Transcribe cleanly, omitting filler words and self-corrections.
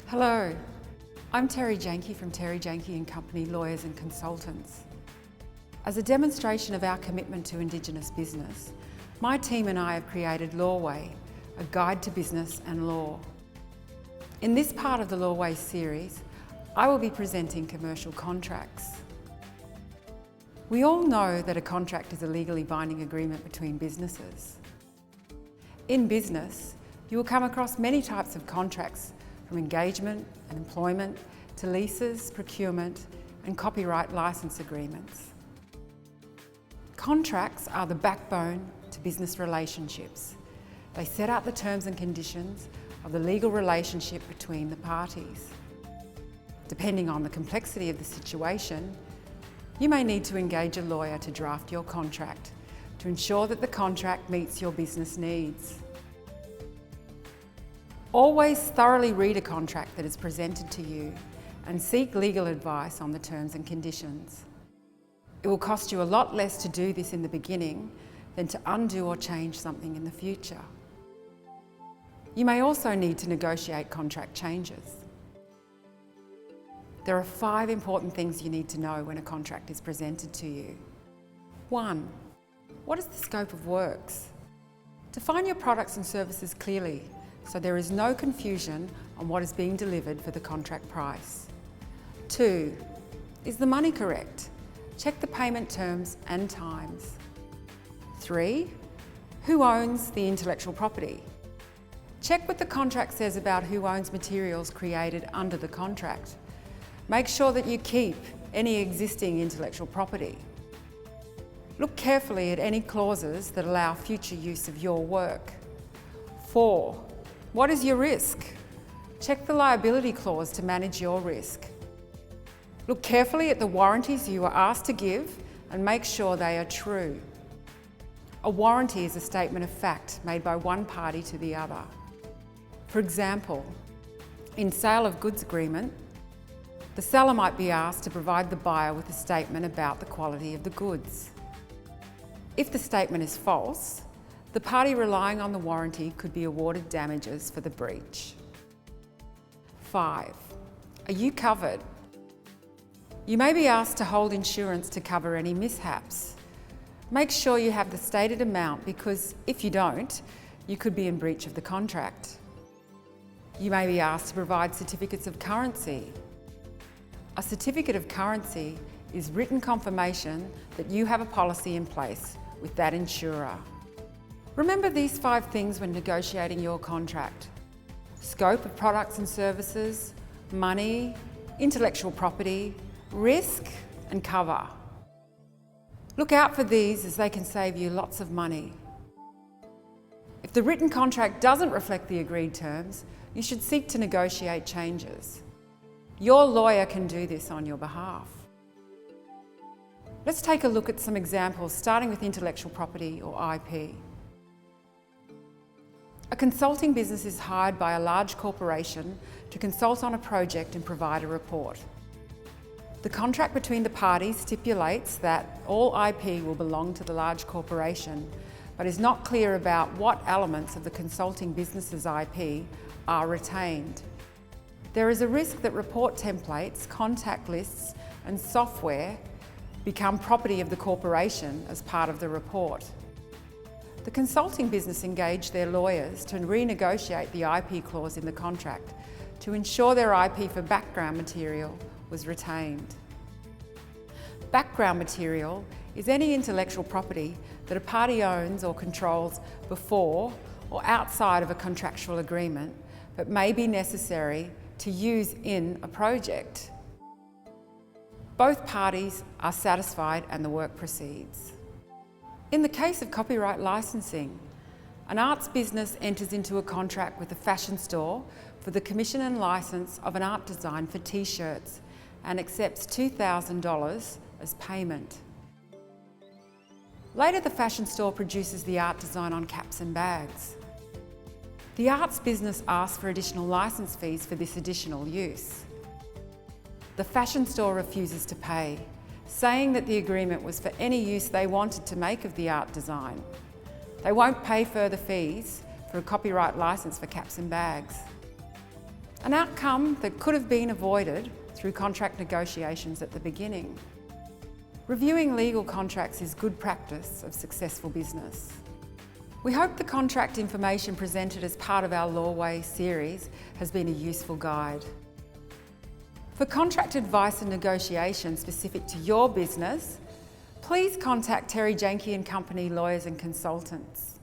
Hello, I'm Terry Janke from Terry Janke & Company Lawyers and Consultants. As a demonstration of our commitment to Indigenous business, my team and I have created Lawway, a guide to business and law. In this part of the Lawway series, I will be presenting commercial contracts. We all know that a contract is a legally binding agreement between businesses. In business, you will come across many types of contracts, from engagement and employment to leases, procurement and copyright license agreements. Contracts are the backbone to business relationships. They set out the terms and conditions of the legal relationship between the parties. Depending on the complexity of the situation, you may need to engage a lawyer to draft your contract to ensure that the contract meets your business needs. Always thoroughly read a contract that is presented to you and seek legal advice on the terms and conditions. It will cost you a lot less to do this in the beginning than to undo or change something in the future. You may also need to negotiate contract changes. There are 5 important things you need to know when a contract is presented to you. 1. What is the scope of works? Define your products and services clearly, so there is no confusion on what is being delivered for the contract price. 2. Is the money correct? Check the payment terms and times. 3. Who owns the intellectual property? Check what the contract says about who owns materials created under the contract. Make sure that you keep any existing intellectual property. Look carefully at any clauses that allow future use of your work. 4. What is your risk? Check the liability clause to manage your risk. Look carefully at the warranties you are asked to give and make sure they are true. A warranty is a statement of fact made by one party to the other. For example, in sale of goods agreement, the seller might be asked to provide the buyer with a statement about the quality of the goods. If the statement is false, the party relying on the warranty could be awarded damages for the breach. 5. Are you covered? You may be asked to hold insurance to cover any mishaps. Make sure you have the stated amount because if you don't, you could be in breach of the contract. You may be asked to provide certificates of currency. A certificate of currency is written confirmation that you have a policy in place with that insurer. Remember these 5 things when negotiating your contract: scope of products and services, money, intellectual property, risk and cover. Look out for these as they can save you lots of money. If the written contract doesn't reflect the agreed terms, you should seek to negotiate changes. Your lawyer can do this on your behalf. Let's take a look at some examples, starting with intellectual property or IP. A consulting business is hired by a large corporation to consult on a project and provide a report. The contract between the parties stipulates that all IP will belong to the large corporation, but is not clear about what elements of the consulting business's IP are retained. There is a risk that report templates, contact lists and software become property of the corporation as part of the report. The consulting business engaged their lawyers to renegotiate the IP clause in the contract to ensure their IP for background material was retained. Background material is any intellectual property that a party owns or controls before or outside of a contractual agreement, but may be necessary to use in a project. Both parties are satisfied and the work proceeds. In the case of copyright licensing, an arts business enters into a contract with a fashion store for the commission and license of an art design for t-shirts and accepts $2,000 as payment. Later, the fashion store produces the art design on caps and bags. The arts business asks for additional license fees for this additional use. The fashion store refuses to pay, saying that the agreement was for any use they wanted to make of the art design. They won't pay further fees for a copyright license for caps and bags. an outcome that could have been avoided through contract negotiations at the beginning. Reviewing legal contracts is good practice of successful business. We hope the contract information presented as part of our Lawway series has been a useful guide. For contract advice and negotiation specific to your business, please contact Terry Janke & Company Lawyers and Consultants.